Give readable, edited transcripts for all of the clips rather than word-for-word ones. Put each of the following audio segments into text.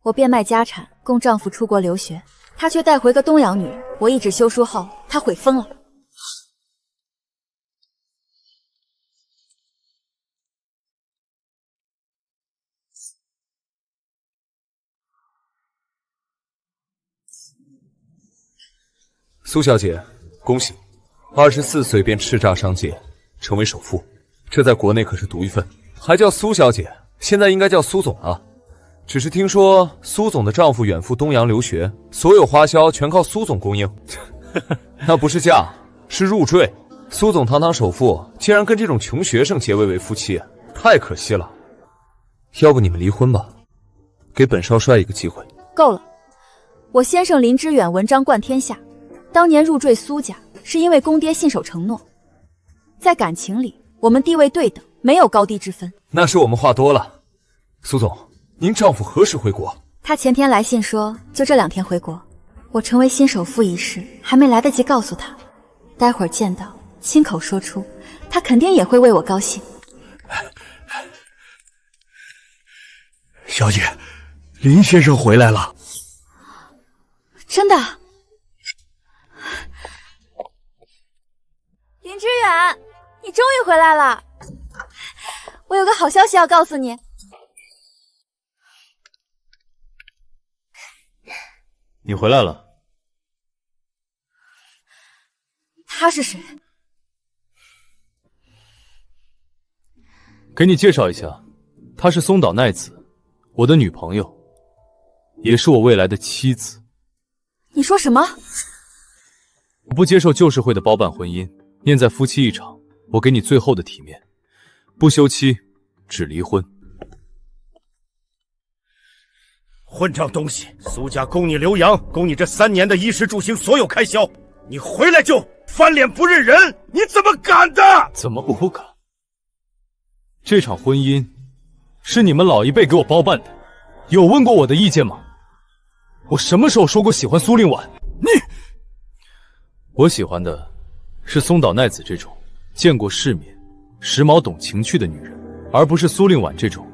我变卖家产供丈夫出国留学，他却带回个东洋女人。我一纸休书后，他悔疯了。苏小姐，恭喜，24岁便叱咤商界，成为首富，这在国内可是独一份。还叫苏小姐，现在应该叫苏总了。只是听说苏总的丈夫远赴东洋留学，所有花销全靠苏总供应。那不是嫁，是入赘。苏总堂堂首富，竟然跟这种穷学生结为夫妻，太可惜了。要不你们离婚吧，给本少帅一个机会。够了，我先生林之远文章冠天下。当年入赘苏家，是因为公爹信守承诺，在感情里，我们地位对等，没有高低之分。那是我们话多了。苏总，您丈夫何时回国？他前天来信说，就这2天回国。我成为新首富一事，还没来得及告诉他，待会儿见到，亲口说出，他肯定也会为我高兴。小姐，林先生回来了。真的？林之远，你终于回来了！我有个好消息要告诉你。你回来了。他是谁？给你介绍一下，她是松岛奈子，我的女朋友，也是我未来的妻子。你说什么？我不接受旧社会的包办婚姻，念在夫妻一场，我给你最后的体面，不休妻，只离婚。混账东西！苏家供你留洋，供你这3年的衣食住行所有开销，你回来就翻脸不认人，你怎么敢的？怎么不敢？这场婚姻是你们老一辈给我包办的，有问过我的意见吗？我什么时候说过喜欢苏令婉？我喜欢的是松岛奈子这种见过世面、时髦懂情趣的女人，而不是苏令婉这种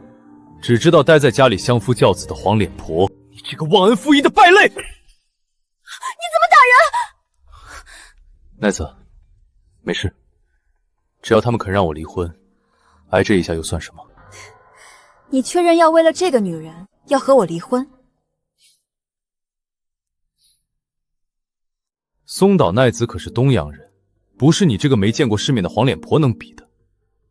只知道待在家里相夫教子的黄脸婆。你这个忘恩负义的败类！你怎么打人？奈子，没事，只要他们肯让我离婚，挨这一下又算什么？你确认要为了这个女人要和我离婚？松岛奈子可是东洋人，不是你这个没见过世面的黄脸婆能比的。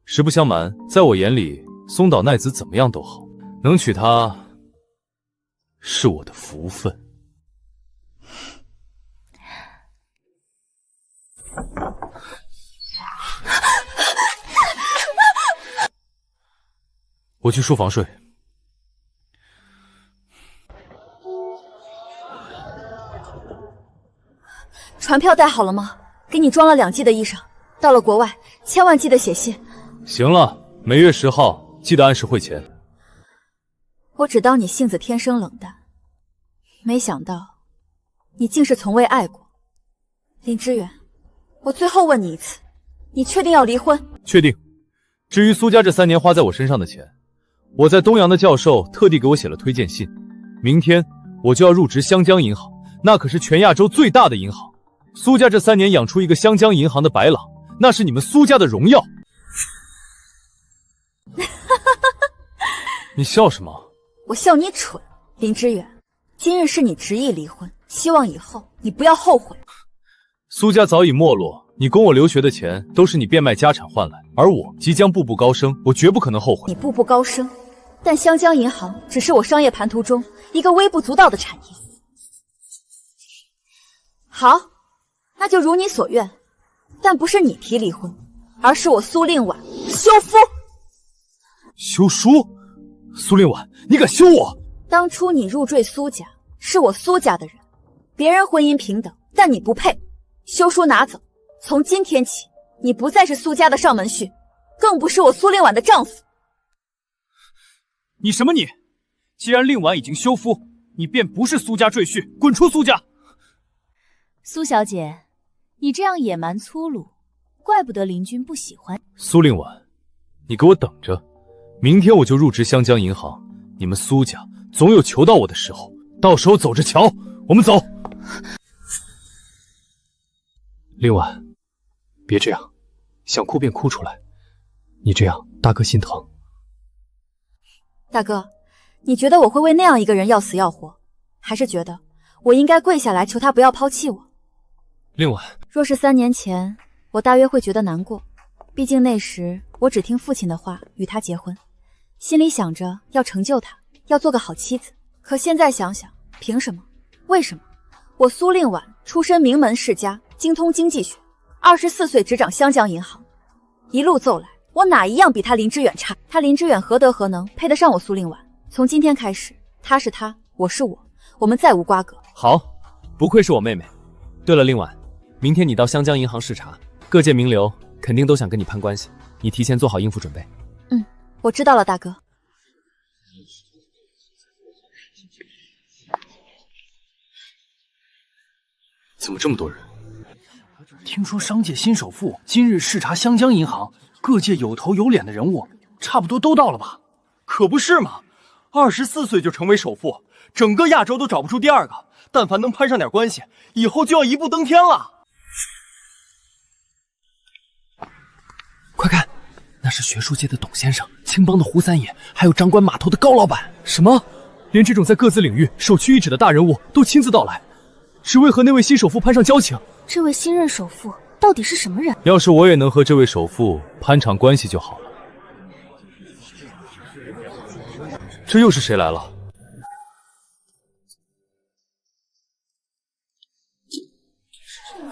实不相瞒，在我眼里，松岛奈子怎么样都好，能娶她是我的福分。我去书房睡。船票带好了吗？给你装了2季的衣裳，到了国外千万记得写信。行了，每月10号记得按时汇钱。我只当你性子天生冷淡，没想到你竟是从未爱过。林之远，我最后问你一次，你确定要离婚？确定。至于苏家这3年花在我身上的钱，我在东洋的教授特地给我写了推荐信，明天我就要入职湘江银行，那可是全亚洲最大的银行。苏家这3年养出一个湘江银行的白狼，那是你们苏家的荣耀。你笑什么？我笑你蠢。林之远，今日是你执意离婚，希望以后你不要后悔。苏家早已没落，你供我留学的钱都是你变卖家产换来，而我即将步步高升，我绝不可能后悔。你步步高升，但湘江银行只是我商业盘图中一个微不足道的产业。好，那就如你所愿，但不是你提离婚，而是我苏令婉休夫。休书？苏令婉，你敢休我？当初你入赘苏家，是我苏家的人，别人婚姻平等，但你不配。休书拿走，从今天起，你不再是苏家的上门婿，更不是我苏令婉的丈夫。你什么你？既然令婉已经休夫，你便不是苏家赘婿，滚出苏家！苏小姐，你这样野蛮粗鲁，怪不得林君不喜欢。苏令婉，你给我等着，明天我就入职湘江银行，你们苏家总有求到我的时候，到时候走着瞧。我们走。令婉，别这样，想哭便哭出来，你这样大哥心疼。大哥，你觉得我会为那样一个人要死要活，还是觉得我应该跪下来求他不要抛弃我？令婉，若是3年前，我大约会觉得难过，毕竟那时我只听父亲的话与他结婚，心里想着要成就他，要做个好妻子。可现在想想，凭什么？为什么？我苏令婉出身名门世家，精通经济学，24岁执掌湘江银行，一路走来，我哪一样比他林之远差？他林之远何德何能配得上我苏令婉？从今天开始，他是他，我是我，我们再无瓜葛。好，不愧是我妹妹。对了，令婉，明天你到湘江银行视察，各界名流肯定都想跟你攀关系，你提前做好应付准备。我知道了，大哥。怎么这么多人？听说商界新首富今日视察湘江银行，各界有头有脸的人物差不多都到了吧？可不是嘛，24岁就成为首富，整个亚洲都找不出第二个。但凡能攀上点关系，以后就要一步登天了。快看，那是学术界的董先生，青帮的胡三爷，还有掌管码头的高老板。什么？连这种在各自领域首屈一指的大人物都亲自到来，只为和那位新首富攀上交情。这位新任首富到底是什么人？要是我也能和这位首富攀上关系就好了。这又是谁来了？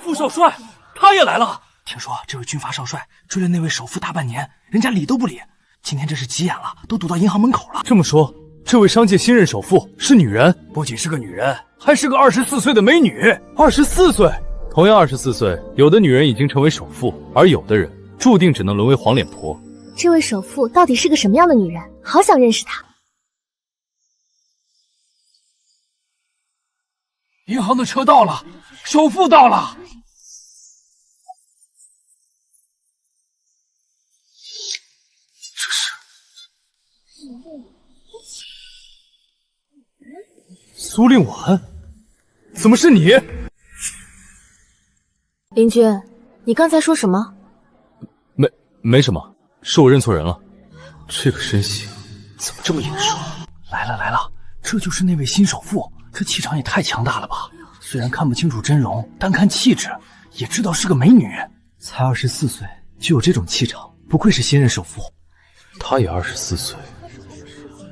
副少帅，他也来了。听说这位军阀少帅追了那位首富大半年，人家理都不理。今天真是急眼了，都堵到银行门口了。这么说，这位商界新任首富是女人？不仅是个女人，还是个24岁的美女。24岁？同样24岁，有的女人已经成为首富，而有的人注定只能沦为黄脸婆。这位首富到底是个什么样的女人？好想认识她。银行的车到了，首富到了。苏令婉，怎么是你？林君，你刚才说什么？没什么，是我认错人了。这个身形怎么这么眼熟？来了来了，这就是那位新首富，这气场也太强大了吧！虽然看不清楚真容，单看气质也知道是个美女。才24岁就有这种气场，不愧是新任首富。他也24岁，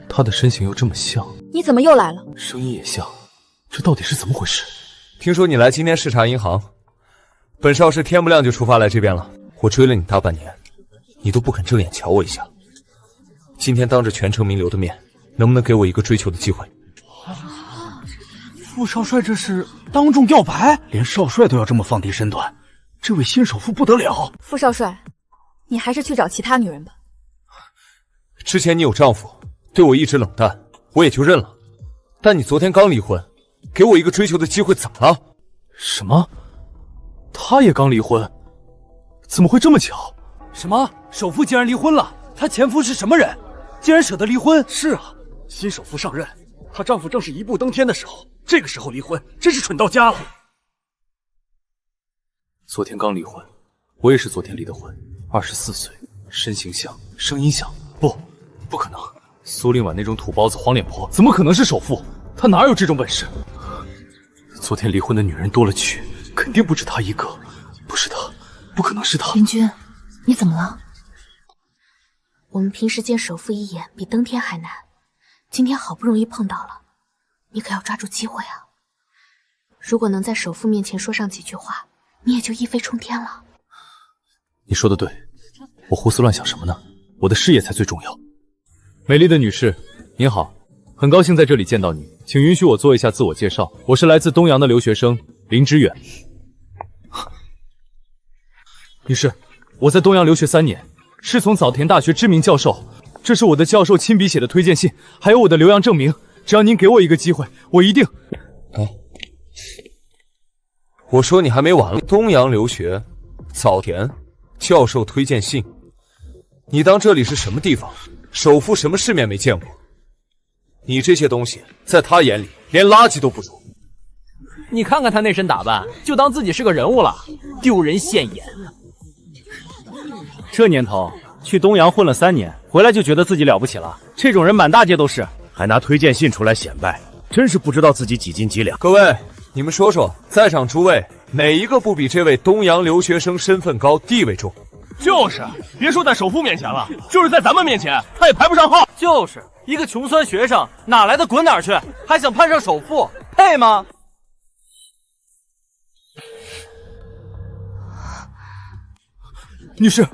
他的身形又这么像。你怎么又来了？声音也像，这到底是怎么回事？听说你来今天视察银行，本少是天不亮就出发来这边了。我追了你大半年，你都不肯正眼瞧我一下。今天当着全城名流的面，能不能给我一个追求的机会？副少帅这是当众告白，连少帅都要这么放低身段，这位新首富不得了。副少帅，你还是去找其他女人吧。之前你有丈夫，对我一直冷淡，我也就认了。但你昨天刚离婚，给我一个追求的机会，怎么了？什么？他也刚离婚？怎么会这么巧？什么？首富竟然离婚了？她前夫是什么人？竟然舍得离婚？是啊，新首富上任，她丈夫正是一步登天的时候，这个时候离婚，真是蠢到家了。昨天刚离婚，我也是昨天离的婚。24岁，身形像，声音像，不可能。苏令婉那种土包子、黄脸婆，怎么可能是首富？她哪有这种本事？昨天离婚的女人多了去，肯定不止她一个。不是她，不可能是她。林君，你怎么了？我们平时见首富一眼比登天还难，今天好不容易碰到了，你可要抓住机会啊！如果能在首富面前说上几句话，你也就一飞冲天了。你说的对，我胡思乱想什么呢？我的事业才最重要。美丽的女士，您好，很高兴在这里见到你，请允许我做一下自我介绍。我是来自东洋的留学生林之远。女士，我在东洋留学3年，是从早田大学知名教授。这是我的教授亲笔写的推荐信，还有我的留洋证明。只要您给我一个机会，我一定……我说你还没完了。东洋留学，早田教授推荐信，你当这里是什么地方？首富什么世面没见过？你这些东西在他眼里连垃圾都不如。你看看他那身打扮，就当自己是个人物了，丢人现眼。这年头去东阳混了3年，回来就觉得自己了不起了，这种人满大街都是，还拿推荐信出来显摆，真是不知道自己几斤几两。各位，你们说说，在场诸位哪一个不比这位东洋留学生身份高、地位重？就是，别说在首富面前了，就是在咱们面前，他也排不上号。就是一个穷酸学生，哪来的滚哪儿去，还想攀上首富，配吗？女士，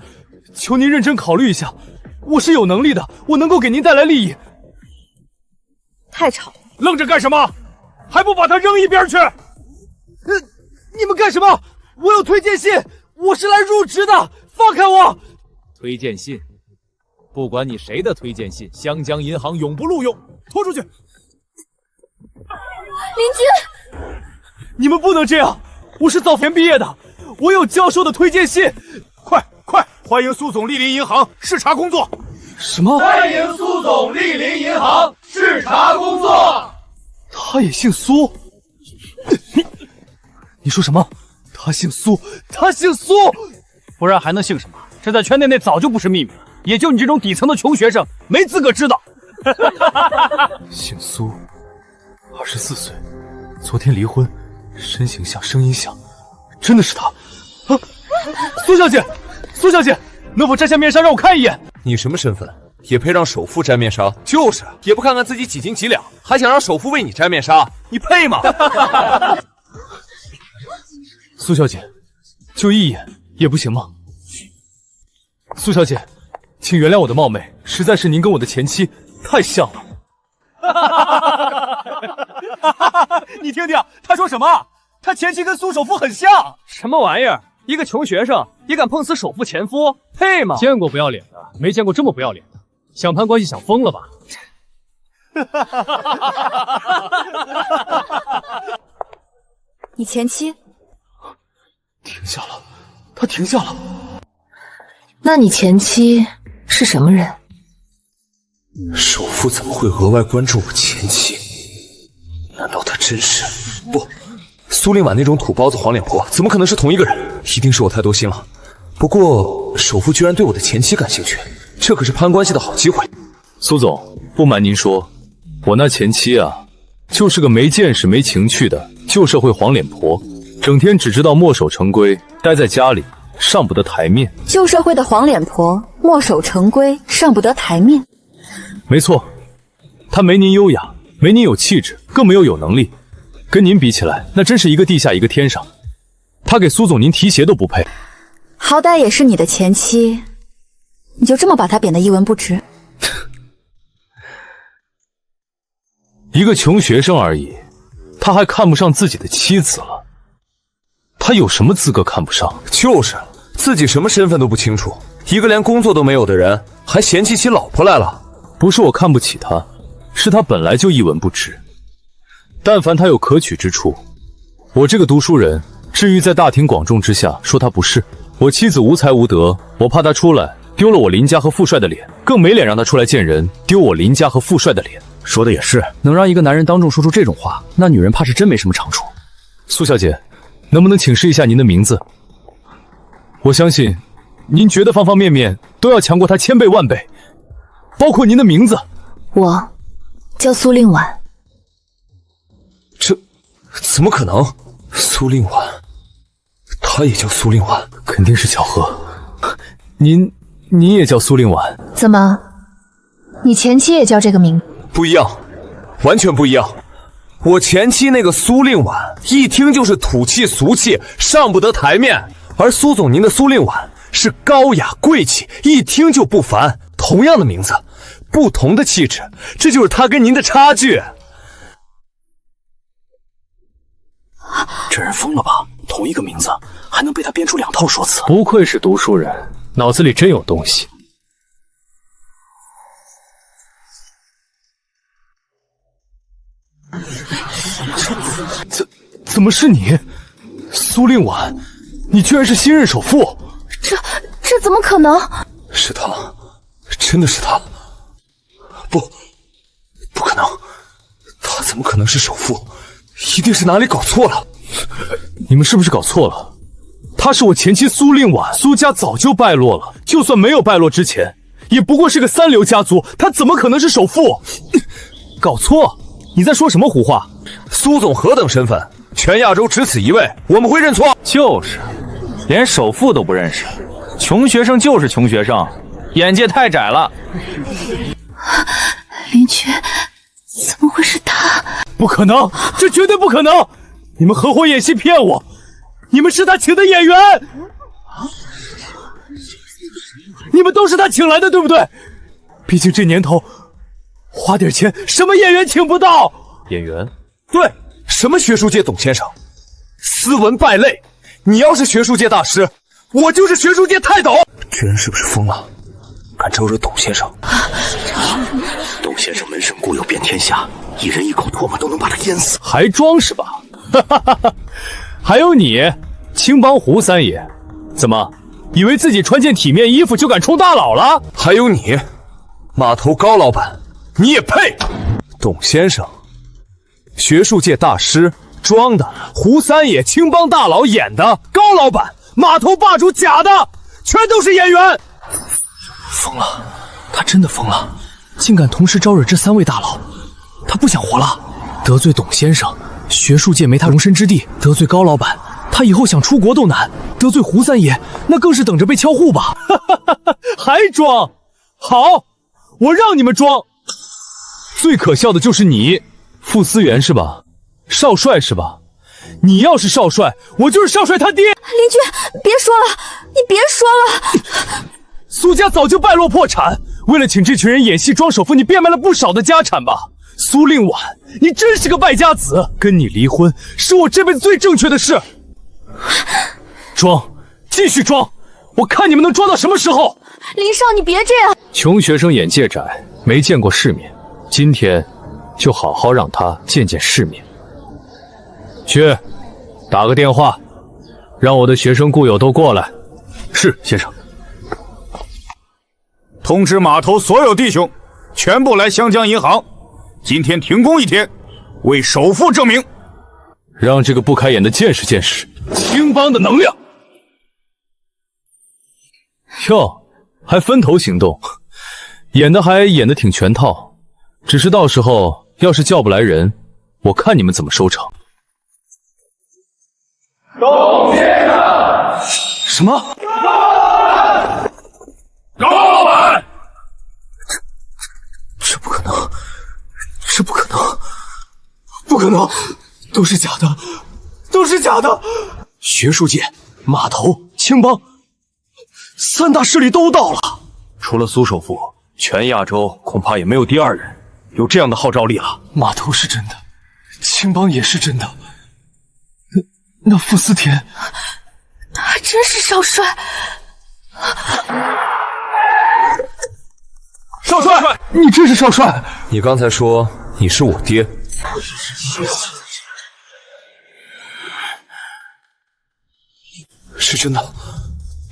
求您认真考虑一下，我是有能力的，我能够给您带来利益。太吵了，愣着干什么？还不把他扔一边去！你们干什么？我有推荐信，我是来入职的，放开我！推荐信，不管你谁的推荐信，湘江银行永不录用，拖出去！邻居，你们不能这样，我是早前毕业的，我有教授的推荐信。快，欢迎苏总莅临银行视察工作。什么？欢迎苏总莅临银行视察工作。他也姓苏？你说什么？他姓苏？他姓苏？不然还能姓什么？这在圈内内早就不是秘密了，也就你这种底层的穷学生没资格知道。姓苏，24岁，昨天离婚，身形像，声音像，真的是他。啊，苏小姐，苏小姐，能否摘下面纱让我看一眼？你什么身份，也配让首富摘面纱？就是，也不看看自己几斤几两，还想让首富为你摘面纱，你配吗？苏小姐，就一眼也不行吗？苏小姐，请原谅我的冒昧，实在是您跟我的前妻太像了。你听听他说什么？他前妻跟苏首富很像。什么玩意儿？一个穷学生也敢碰死首富前夫，配吗？见过不要脸的，没见过这么不要脸的。想攀关系想疯了吧？你前妻停下了，他停下了。那你前妻是什么人？首富怎么会额外关注我前妻？难道他真是……不，苏令婉那种土包子黄脸婆怎么可能是同一个人？一定是我太多心了。不过首富居然对我的前妻感兴趣，这可是攀关系的好机会。苏总，不瞒您说，我那前妻啊，就是个没见识没情趣的旧社会黄脸婆，整天只知道墨守成规，待在家里上不得台面。旧社会的黄脸婆，墨守成规，上不得台面。没错，她没您优雅，没您有气质，更没有能力，跟您比起来，那真是一个地下一个天上。她给苏总您提鞋都不配。好歹也是你的前妻，你就这么把她贬得一文不值？一个穷学生而已，他还看不上自己的妻子了，他有什么资格看不上？就是自己什么身份都不清楚，一个连工作都没有的人，还嫌弃起老婆来了。不是我看不起他，是他本来就一文不值。但凡他有可取之处，我这个读书人至于在大庭广众之下说他不是。我妻子无才无德，我怕他出来丢了我林家和富帅的脸，更没脸让他出来见人丢我林家和富帅的脸。说的也是，能让一个男人当众说出这种话，那女人怕是真没什么长处。苏小姐，能不能请示一下您的名字？我相信您觉得方方面面都要强过他1000倍万倍，包括您的名字。我叫苏令婉。这怎么可能？苏令婉，她也叫苏令婉？肯定是巧合。您也叫苏令婉？怎么，你前妻也叫这个名字？不一样，完全不一样。我前妻那个苏令婉，一听就是土气俗气，上不得台面；而苏总您的苏令婉是高雅贵气，一听就不凡。同样的名字，不同的气质，这就是他跟您的差距。这人疯了吧？同一个名字，还能被他编出2套说辞？不愧是读书人，脑子里真有东西。怎么是你，苏令婉？你居然是新任首富？这怎么可能？是他，真的是他。不可能。怎么可能是首富？一定是哪里搞错了。你们是不是搞错了？他是我前妻苏令婉，苏家早就败落了。就算没有败落之前，也不过是个三流家族，他怎么可能是首富？搞错！你在说什么胡话？苏总何等身份？全亚洲只此一位，我们会认错。就是，连首富都不认识，穷学生就是穷学生，眼界太窄了。林居，怎么会是他？不可能，这绝对不可能！你们合伙演戏骗我，你们是他请的演员，你们都是他请来的，对不对？毕竟这年头，花点钱什么演员请不到？演员？对，什么学术界董先生，斯文败类。你要是学术界大师，我就是学术界泰斗。这人是不是疯了？敢招惹董先生？董先生门生固有遍天下，一人一口唾沫都能把他淹死。还装是吧？还有你，青帮胡三爷，怎么以为自己穿件体面衣服就敢冲大佬了？还有你，码头高老板，你也配？董先生，学术界大师装的，胡三爷青帮大佬演的，高老板码头霸主假的，全都是演员。疯了，他真的疯了，竟敢同时招惹这三位大佬，他不想活了。得罪董先生，学术界没他容身之地；得罪高老板，他以后想出国都难；得罪胡三爷，那更是等着被敲户吧。还装？好，我让你们装。最可笑的就是你，傅思源是吧？少帅是吧？你要是少帅，我就是少帅他爹。林居，别说了，你别说了。苏家早就败落破产，为了请这群人演戏装首富，你变卖了不少的家产吧？苏令婉，你真是个败家子！跟你离婚是我这辈子最正确的事。装，继续装，我看你们能装到什么时候！林少，你别这样。穷学生眼界窄，没见过世面，今天就好好让他见见世面。去，打个电话，让我的学生故友都过来。是，先生。通知码头所有弟兄，全部来湘江银行，今天停工一天，为首富证明。让这个不开眼的见识见识青帮的能量。哟，还分头行动，演得挺全套。只是到时候要是叫不来人，我看你们怎么收场。董先生！什么？高老板！这不可能，这不可能，不可能，都是假的，都是假的！学术界、码头、青帮三大势力都到了，除了苏首富，全亚洲恐怕也没有第二人有这样的号召力了。码头是真的，青帮也是真的。那傅思田，还真是少帅。少帅，你真是少帅！你刚才说你是我爹，是真的。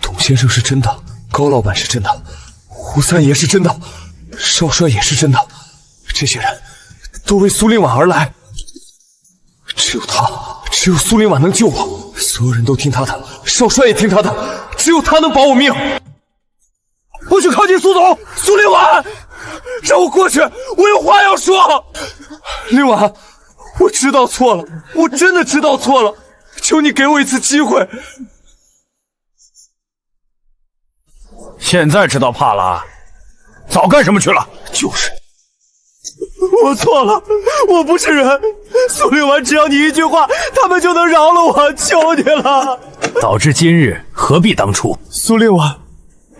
董先生是真的，高老板是真的，胡三爷是真的，少帅也是真的。这些人都为苏令婉而来，只有他，只有苏令婉能救我。所有人都听他的，少帅也听他的，只有他能保我命。不许靠近苏总！苏令婉，让我过去，我有话要说。令婉，我知道错了，我真的知道错了，求你给我一次机会。现在知道怕了，早干什么去了？就是，我错了，我不是人。苏令婉，只要你一句话，他们就能饶了我，求你了。早知今日，何必当初？苏令婉，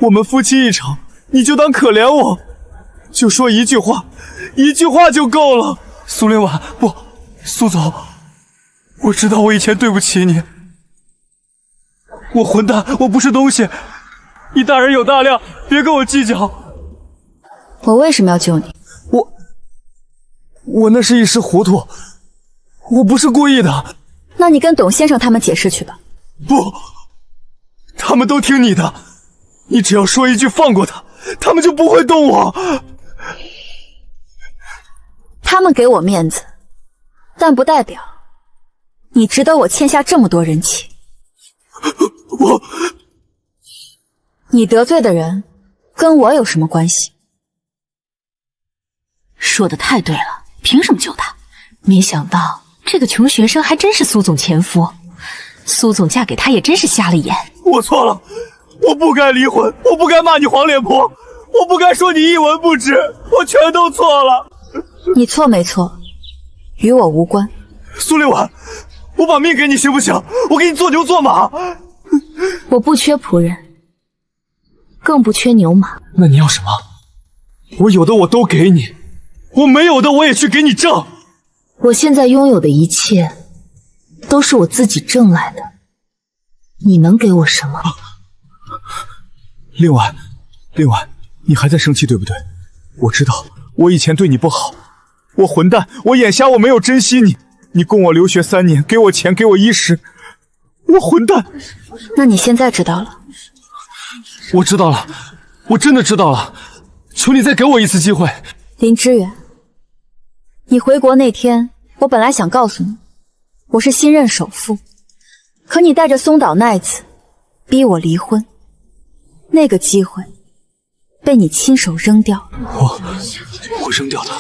我们夫妻一场，你就当可怜我，就说一句话，一句话就够了。苏令婉，不，苏总，我知道我以前对不起你，我混蛋，我不是东西。你大人有大量，别跟我计较。我为什么要救你？我那是一时糊涂，我不是故意的。那你跟董先生他们解释去吧。不，他们都听你的，你只要说一句放过他，他们就不会动我。他们给我面子，但不代表你值得我欠下这么多人情。你得罪的人跟我有什么关系？说的太对了，凭什么救他？没想到这个穷学生还真是苏总前夫，苏总嫁给他也真是瞎了眼。我错了，我不该离婚，我不该骂你黄脸婆，我不该说你一文不值，我全都错了。你错没错，与我无关。苏令婉，我把命给你行不行？我给你做牛做马。我不缺仆人，更不缺牛马。那你要什么？我有的我都给你，我没有的我也去给你挣。我现在拥有的一切都是我自己挣来的，你能给我什么？令婉，你还在生气对不对？我知道我以前对你不好，我混蛋，我眼瞎，我没有珍惜你。你供我留学3年，给我钱，给我衣食，我混蛋。那你现在知道了？我知道了，我真的知道了，求你再给我一次机会。林之远，你回国那天，我本来想告诉你，我是新任首富，可你带着松岛奈子逼我离婚，那个机会被你亲手扔掉了。我扔掉的，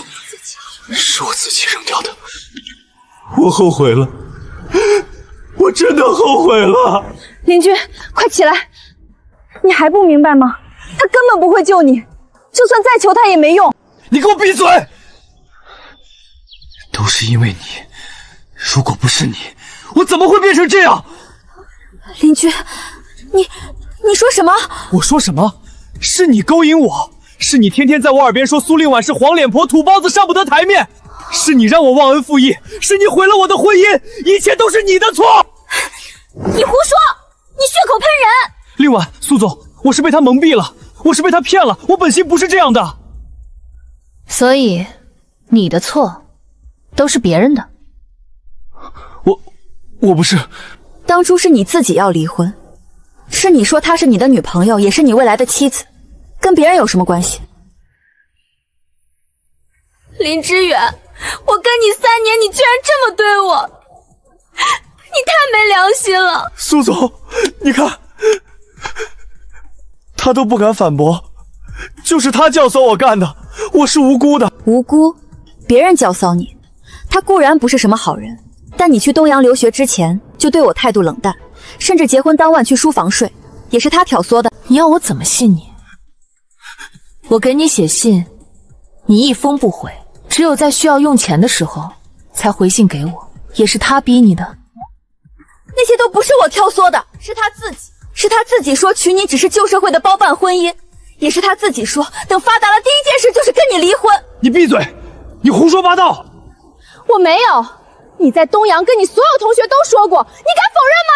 是我自己扔掉的，我后悔了，我真的后悔了。林君，快起来！你还不明白吗？他根本不会救你，就算再求他也没用。你给我闭嘴！都是因为你，如果不是你，我怎么会变成这样？林君，你说什么？我说什么？是你勾引我，是你天天在我耳边说苏令婉是黄脸婆、土包子，上不得台面，是你让我忘恩负义，是你毁了我的婚姻，一切都是你的错！你胡说！你血口喷人！令婉，苏总，我是被他蒙蔽了，我是被他骗了，我本心不是这样的。所以，你的错都是别人的。我不是。当初是你自己要离婚，是你说她是你的女朋友，也是你未来的妻子，跟别人有什么关系？林之远，我跟你3年，你居然这么对我，你太没良心了。苏总，你看，他都不敢反驳，就是他教唆我干的，我是无辜的。无辜？别人教唆你，他固然不是什么好人，但你去东洋留学之前就对我态度冷淡，甚至结婚当晚去输房税，也是他挑唆的。你要我怎么信你？我给你写信，你一封不回，只有在需要用钱的时候才回信给我，也是他逼你的。那些都不是我挑唆的，是他自己说娶你只是旧社会的包办婚姻，也是他自己说等发达了第一件事就是跟你离婚。你闭嘴！你胡说八道！我没有，你在东阳跟你所有同学都说过，你敢否认吗？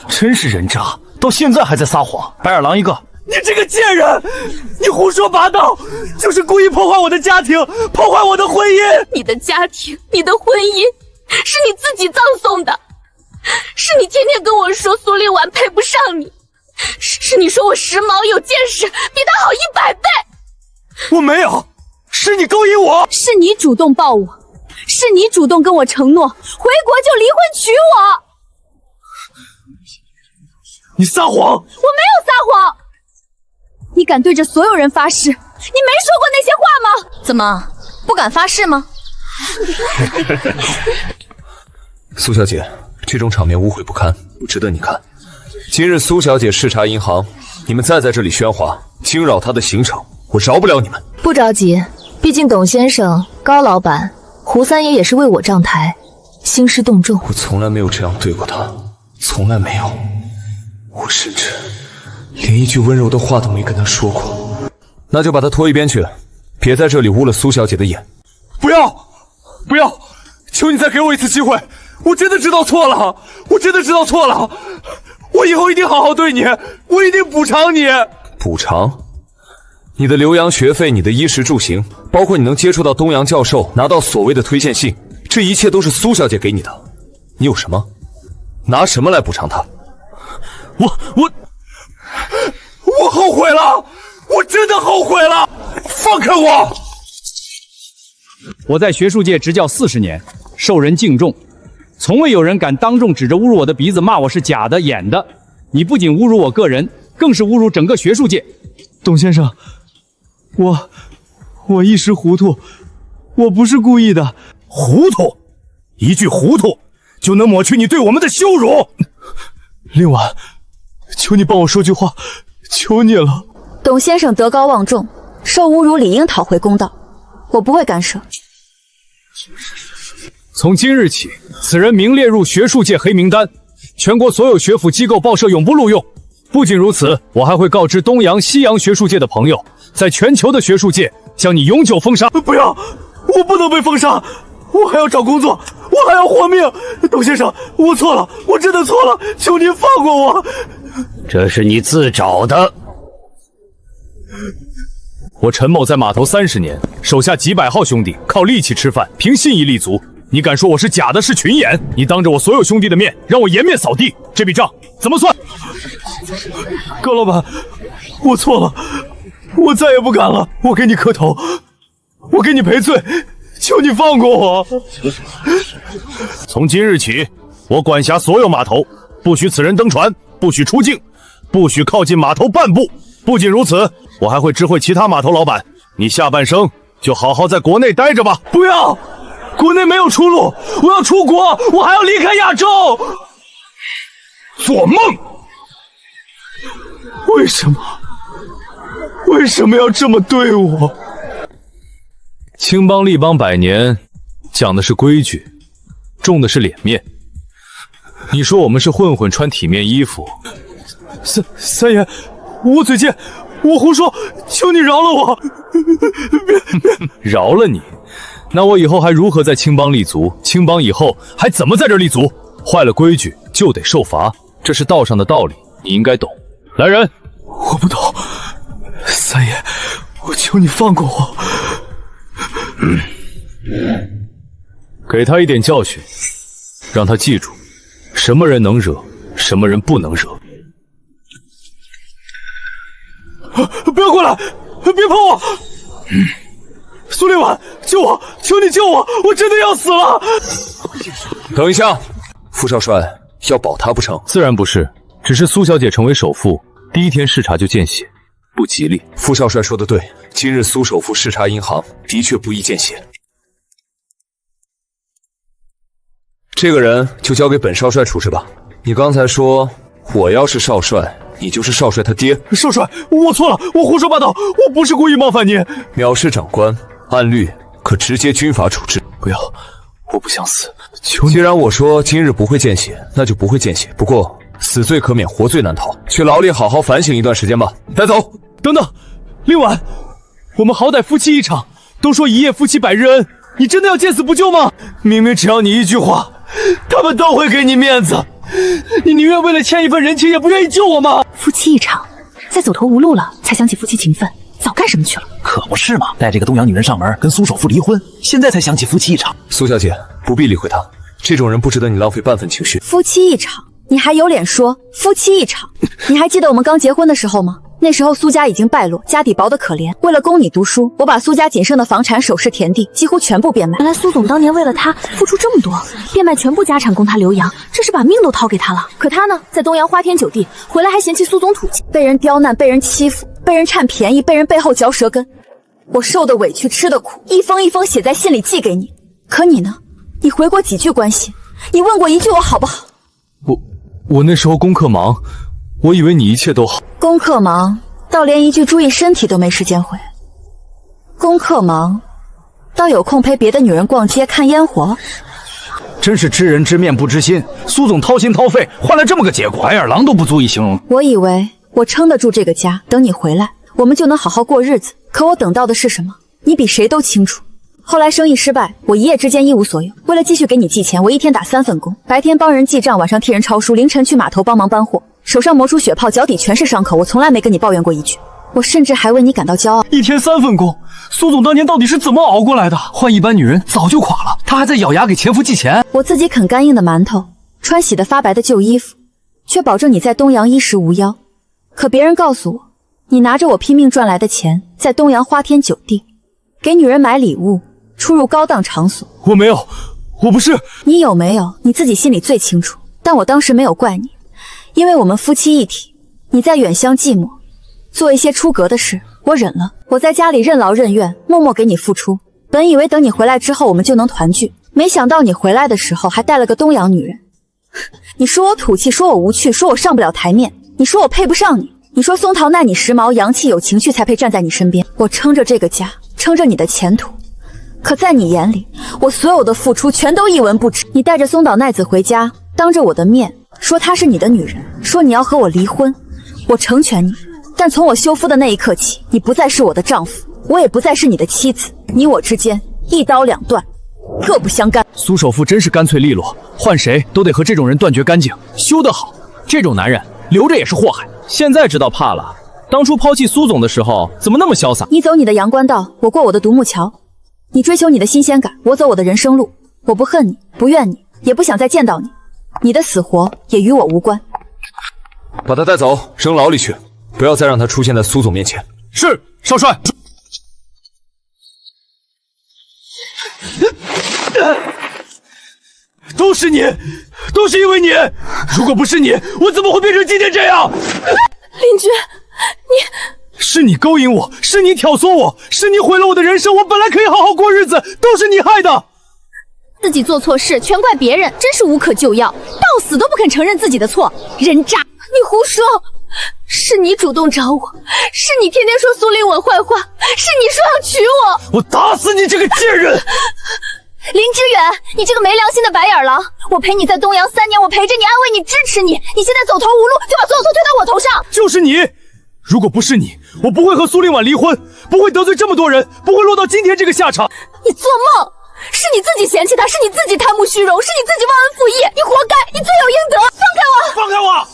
真是人渣，到现在还在撒谎，白眼狼一个！你这个贱人，你胡说八道，就是故意破坏我的家庭，破坏我的婚姻。你的家庭，你的婚姻，是你自己葬送的，是你天天跟我说苏令婉配不上你，是你说我时髦有见识，比他好100倍。我没有，是你勾引我，是你主动抱我，是你主动跟我承诺，回国就离婚娶我。你撒谎！我没有撒谎。你敢对着所有人发誓，你没说过那些话吗？怎么，不敢发誓吗？苏小姐，这种场面污秽不堪，不值得你看。今日苏小姐视察银行，你们再在这里喧哗，惊扰她的行程，我饶不了你们。不着急，毕竟董先生、高老板、胡三爷也是为我站台，兴师动众。我从来没有这样对过她，从来没有。我甚至连一句温柔的话都没跟她说过。那就把她拖一边去，别在这里污了苏小姐的眼。不要，不要！求你再给我一次机会，我真的知道错了，我真的知道错了，我以后一定好好对你，我一定补偿你。补偿？你的留洋学费，你的衣食住行，包括你能接触到东洋教授，拿到所谓的推荐信，这一切都是苏小姐给你的。你有什么？拿什么来补偿她？我后悔了，我真的后悔了，放开我！我在学术界执教40年，受人敬重，从未有人敢当众指着侮辱我的鼻子骂我是假的、演的。你不仅侮辱我个人，更是侮辱整个学术界。董先生，我一时糊涂，我不是故意的。糊涂？一句糊涂就能抹去你对我们的羞辱？令婉，求你帮我说句话，求你了。董先生德高望重，受侮辱理应讨回公道，我不会干涉。从今日起，此人名列入学术界黑名单，全国所有学府机构报社永不录用。不仅如此，我还会告知东洋、西洋学术界的朋友，在全球的学术界将你永久封杀。不要，我不能被封杀，我还要找工作，我还要活命。董先生，我错了，我真的错了，求您放过我。这是你自找的。我陈某在码头30年，手下几百号兄弟，靠力气吃饭，凭信义立足。你敢说我是假的，是群演？你当着我所有兄弟的面，让我颜面扫地，这笔账怎么算？高老板，我错了，我再也不敢了。我给你磕头，我给你赔罪，求你放过我。从今日起，我管辖所有码头，不许此人登船，不许出境，不许靠近码头半步。不仅如此，我还会知会其他码头老板，你下半生就好好在国内待着吧。不要！国内没有出路，我要出国，我还要离开亚洲。做梦！为什么要这么对我？青帮立帮100年，讲的是规矩，重的是脸面。你说我们是混混，穿体面衣服。三爷，我嘴贱，我胡说，求你饶了我。饶了你？那我以后还如何在青帮立足？青帮以后还怎么在这立足？坏了规矩就得受罚，这是道上的道理，你应该懂。来人！我不懂，三爷，我求你放过我。给他一点教训，让他记住，什么人能惹，什么人不能惹。不要过来，别碰我！苏令婉，救我！求你救我！我真的要死了！等一下，傅少帅要保他不成？自然不是，只是苏小姐成为首富，第一天视察就见血，不吉利。傅少帅说的对，今日苏首富视察银行，的确不易见血。这个人就交给本少帅处置吧。你刚才说，我要是少帅，你就是少帅他爹。少帅，我错了，我胡说八道，我不是故意冒犯你。藐视长官，按律可直接军法处置。不要，我不想死，求你。既然我说今日不会见血，那就不会见血。不过死罪可免，活罪难逃。去牢里好好反省一段时间吧。带走。等等，令婉，我们好歹夫妻一场，都说一夜夫妻百日恩，你真的要见死不救吗？明明只要你一句话，他们都会给你面子。你宁愿为了欠一份人情，也不愿意救我吗？夫妻一场，在走投无路了才想起夫妻情分，早干什么去了？可不是嘛，带这个东洋女人上门，跟苏首富离婚，现在才想起夫妻一场。苏小姐，不必理会他，这种人不值得你浪费半分情绪。夫妻一场，你还有脸说夫妻一场？你还记得我们刚结婚的时候吗？那时候苏家已经败落，家底薄得可怜。为了供你读书，我把苏家仅剩的房产、首饰、田地几乎全部变卖。原来苏总当年为了他付出这么多，变卖全部家产供他留洋，这是把命都掏给他了。可他呢，在东洋花天酒地，回来还嫌弃苏总土气，被人刁难，被人欺负，被人占便宜，被人背后嚼舌根。我受的委屈，吃的苦，一封一封写在信里寄给你。可你呢？你回过几句关心？你问过一句我好不好？我那时候功课忙，我以为你一切都好。功课忙，倒连一句注意身体都没时间回。功课忙，倒有空陪别的女人逛街看烟火。真是知人知面不知心，苏总掏心掏肺换来这么个结果，白眼狼都不足以形容。我以为我撑得住这个家，等你回来，我们就能好好过日子。可我等到的是什么？你比谁都清楚。后来生意失败，我一夜之间一无所有。为了继续给你寄钱，我一天打3份工，白天帮人记账，晚上替人抄书，凌晨去码头帮忙搬货，手上磨出血泡，脚底全是伤口。我从来没跟你抱怨过一句，我甚至还为你感到骄傲。一天3份工，苏总当年到底是怎么熬过来的？换一般女人早就垮了，他还在咬牙给前夫寄钱。我自己啃干硬的馒头，穿洗得发白的旧衣服，却保证你在东洋衣食无忧。可别人告诉我，你拿着我拼命赚来的钱，在东洋花天酒地，给女人买礼物，出入高档场所。我没有，我不是。你有没有，你自己心里最清楚。但我当时没有怪你，因为我们夫妻一体。你在远乡寂寞，做一些出格的事，我忍了。我在家里任劳任怨，默默给你付出。本以为等你回来之后，我们就能团聚，没想到你回来的时候还带了个东洋女人。你说我土气，说我无趣，说我上不了台面，你说我配不上你。你说松桃奈你时髦洋气有情趣才配站在你身边，我撑着这个家，撑着你的前途，可在你眼里，我所有的付出全都一文不值。你带着松岛奈子回家，当着我的面说她是你的女人，说你要和我离婚，我成全你。但从我休夫的那一刻起，你不再是我的丈夫，我也不再是你的妻子，你我之间一刀两断，各不相干。苏首富真是干脆利落，换谁都得和这种人断绝干净。修得好，这种男人留着也是祸害。现在知道怕了，当初抛弃苏总的时候怎么那么潇洒？你走你的阳关道，我过我的独木桥。你追求你的新鲜感，我走我的人生路。我不恨你，不怨你，也不想再见到你。你的死活也与我无关。把他带走，扔牢里去，不要再让他出现在苏总面前。是，少帅。都是你，都是因为你！如果不是你，我怎么会变成今天这样？林居，是你勾引我，是你挑唆我，是你毁了我的人生。我本来可以好好过日子，都是你害的。自己做错事全怪别人，真是无可救药，到死都不肯承认自己的错，人渣！你胡说，是你主动找我，是你天天说苏令文坏话，是你说要娶我。我打死你这个贱人！林之远，你这个没良心的白眼狼！我陪你在东阳3年，我陪着你，安慰你，支持你，你现在走投无路，就把所有错推到我头上。就是你，如果不是你，我不会和苏令婉离婚，不会得罪这么多人，不会落到今天这个下场。你做梦！是你自己嫌弃他，是你自己贪慕虚荣，是你自己忘恩负义，你活该，你罪有应得！放开我！放开我！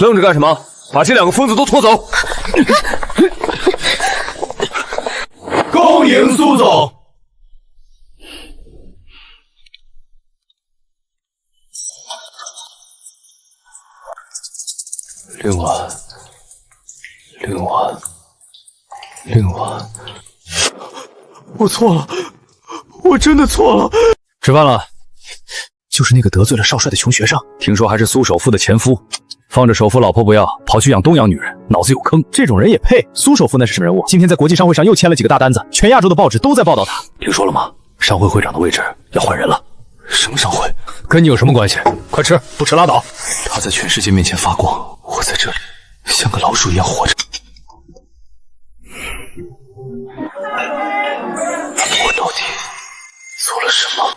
愣着干什么？把这两个疯子都拖走！恭迎苏总。令婉，令婉，令婉，我错了，我真的错了。吃饭了。就是那个得罪了少帅的穷学生，听说还是苏首富的前夫，放着首富老婆不要，跑去养东洋女人，脑子有坑。这种人也配？苏首富那是什么人物？今天在国际商会上又签了几个大单子，全亚洲的报纸都在报道他。听说了吗？商会会长的位置要换人了。什么商会？跟你有什么关系？快吃，不吃拉倒。他在全世界面前发光，我在这里像个老鼠一样活着。我到底做了什么？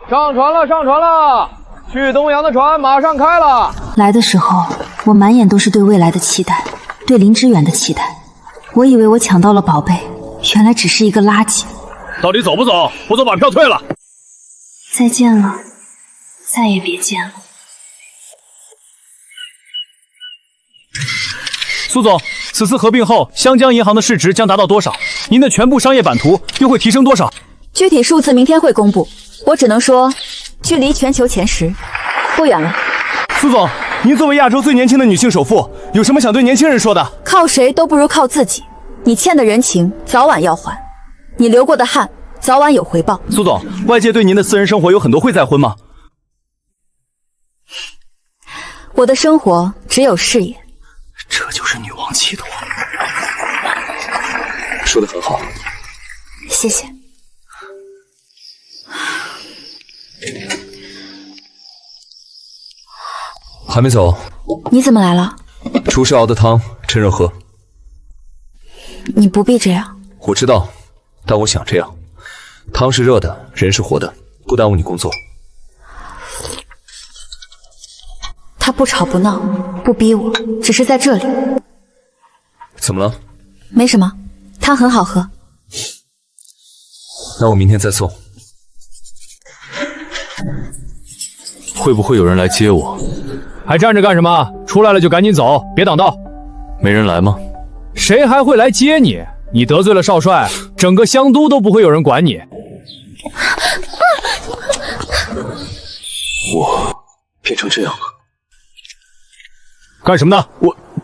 上船了，上船了！去东洋的船马上开了。来的时候，我满眼都是对未来的期待，对林之远的期待。我以为我抢到了宝贝，原来只是一个垃圾。到底走不走？不走把票退了。再见了，再也别见了。苏总，此次合并后，湘江银行的市值将达到多少？您的全部商业版图又会提升多少？具体数字明天会公布，我只能说，距离全球前10不远了。苏总，您作为亚洲最年轻的女性首富，有什么想对年轻人说的？靠谁都不如靠自己，你欠的人情早晚要还，你流过的汗早晚有回报。苏总，外界对您的私人生活有很多会再婚吗？我的生活只有事业。这就是女王气度。说得很好，谢谢。还没走？你怎么来了？厨师熬的汤，趁热喝。你不必这样。我知道，但我想这样。汤是热的，人是活的，不耽误你工作。他不吵不闹，不逼我，只是在这里。怎么了？没什么，汤很好喝。那我明天再送。会不会有人来接我？还站着干什么？出来了就赶紧走，别挡道。没人来吗？谁还会来接你？你得罪了少帅，整个湘都都不会有人管你。我变成这样了。干什么呢？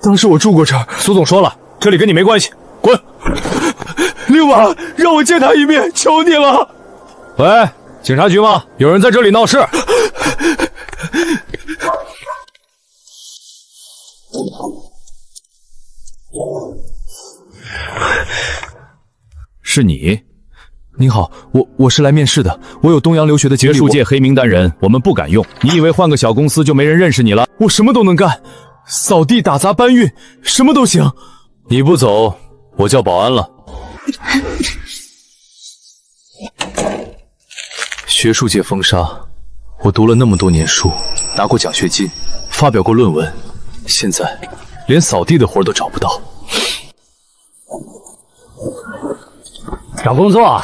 当时我住过这儿。苏总说了，这里跟你没关系，滚。滚！令婉，让我见他一面，求你了。喂，警察局吗？有人在这里闹事。是你？您好，我是来面试的，我有东洋留学的经历。学术界黑名单人，我们不敢用。你以为换个小公司就没人认识你了？我什么都能干，扫地、打杂、搬运，什么都行。你不走，我叫保安了。学术界封杀，我读了那么多年书，拿过奖学金，发表过论文，现在连扫地的活都找不到。找工作？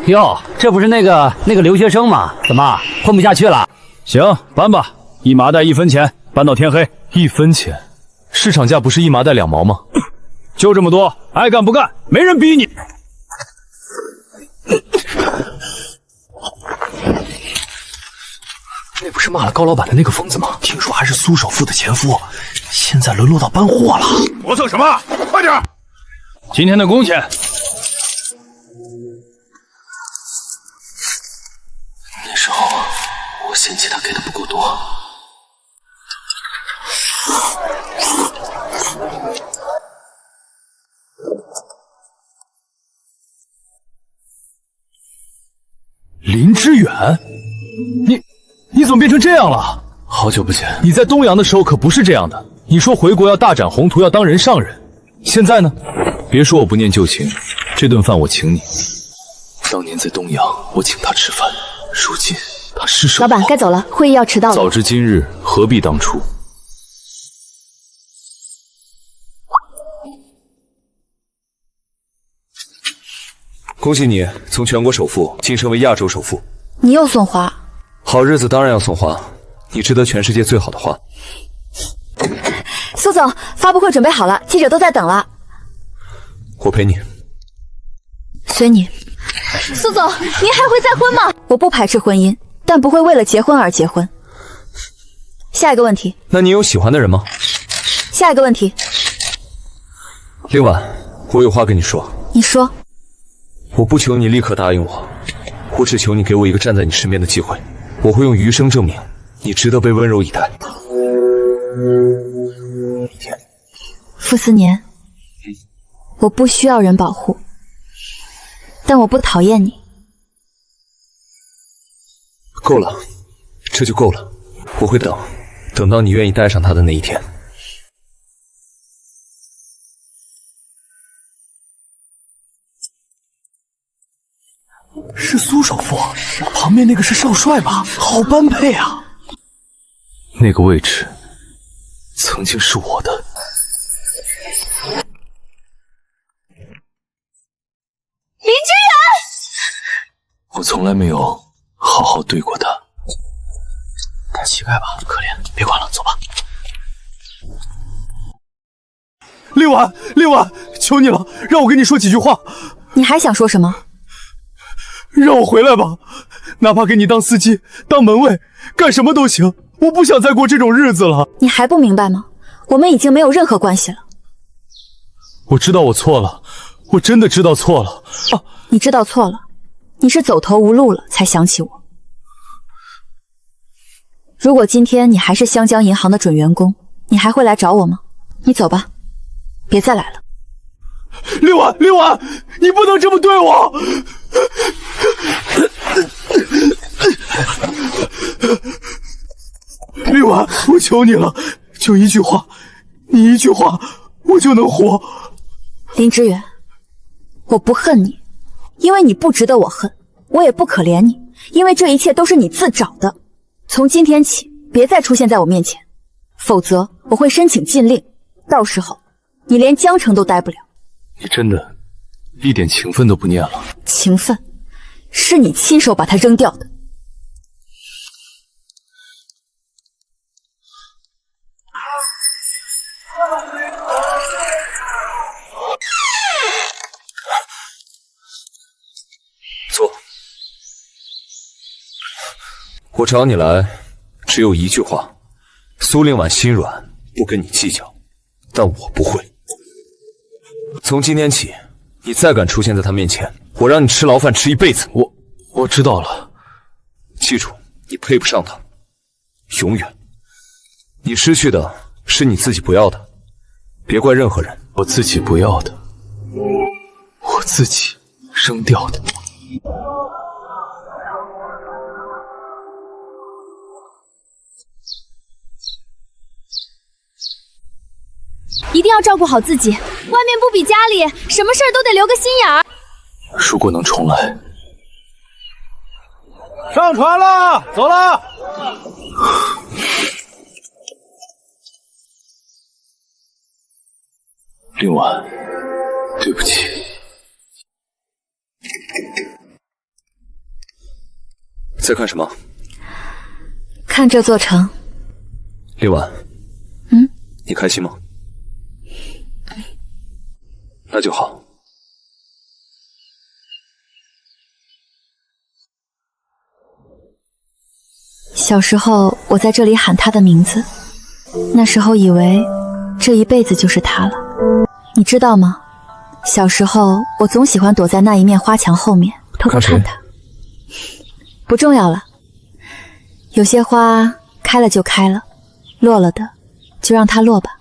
哟，这不是那个留学生吗？怎么混不下去了？行，搬吧，一麻袋1分钱，搬到天黑。1分钱？市场价不是1麻袋2毛吗？就这么多，爱干不干，没人逼你。那不是骂了高老板的那个疯子吗？听说还是苏首富的前夫，现在沦落到搬货了。磨蹭什么？快点！今天的工钱。那时候我嫌弃他给的不够多。林之远，你怎么变成这样了？好久不见，你在东阳的时候可不是这样的。你说回国要大展宏图，要当人上人，现在呢？别说我不念旧情，这顿饭我请你。当年在东阳，我请他吃饭，如今他施舍。老板该走了，会议要迟到了。早知今日，何必当初？恭喜你从全国首富晋升为亚洲首富。你又送花？好日子当然要送花，你值得全世界最好的花。苏总，发布会准备好了，记者都在等了。我陪你。随你。苏总，您还会再婚吗？我不排斥婚姻，但不会为了结婚而结婚。下一个问题。那你有喜欢的人吗？下一个问题。令婉，我有话跟你说。你说。我不求你立刻答应我，我只求你给我一个站在你身边的机会。我会用余生证明你值得被温柔以待。傅斯年，我不需要人保护，但我不讨厌你。够了，这就够了。我会等到你愿意带上他的那一天。是苏首富，旁边那个是少帅吧？好般配啊！那个位置曾经是我的。林之远，我从来没有好好对过他。他乞丐吧，可怜，别管了，走吧。令婉，求你了，让我跟你说几句话。你还想说什么？让我回来吧，哪怕给你当司机、当门卫，干什么都行。我不想再过这种日子了。你还不明白吗？我们已经没有任何关系了。我知道我错了，我真的知道错了。你知道错了，你是走投无路了才想起我。如果今天你还是湘江银行的准员工，你还会来找我吗？你走吧，别再来了。令婉，你不能这么对我。令婉，我求你了，就一句话，你一句话，我就能活。林之远，我不恨你，因为你不值得我恨；我也不可怜你，因为这一切都是你自找的。从今天起，别再出现在我面前，否则我会申请禁令，到时候你连江城都待不了。你真的一点情分都不念了？情分，是你亲手把它扔掉的。坐。我找你来，只有一句话：苏令婉心软，不跟你计较，但我不会。从今天起，你再敢出现在他面前，我让你吃牢饭吃一辈子。我知道了。记住，你配不上他，永远。你失去的是你自己不要的，别怪任何人。我自己不要的，我自己扔掉的。一定要照顾好自己，外面不比家里，什么事儿都得留个心眼儿。如果能重来，上船了，走了。令婉，对不起。在看什么？看这座城。令婉，你开心吗？那就好。小时候我在这里喊他的名字，那时候以为这一辈子就是他了。你知道吗？小时候我总喜欢躲在那一面花墙后面偷偷看他。不重要了，有些花开了就开了，落了的就让它落吧。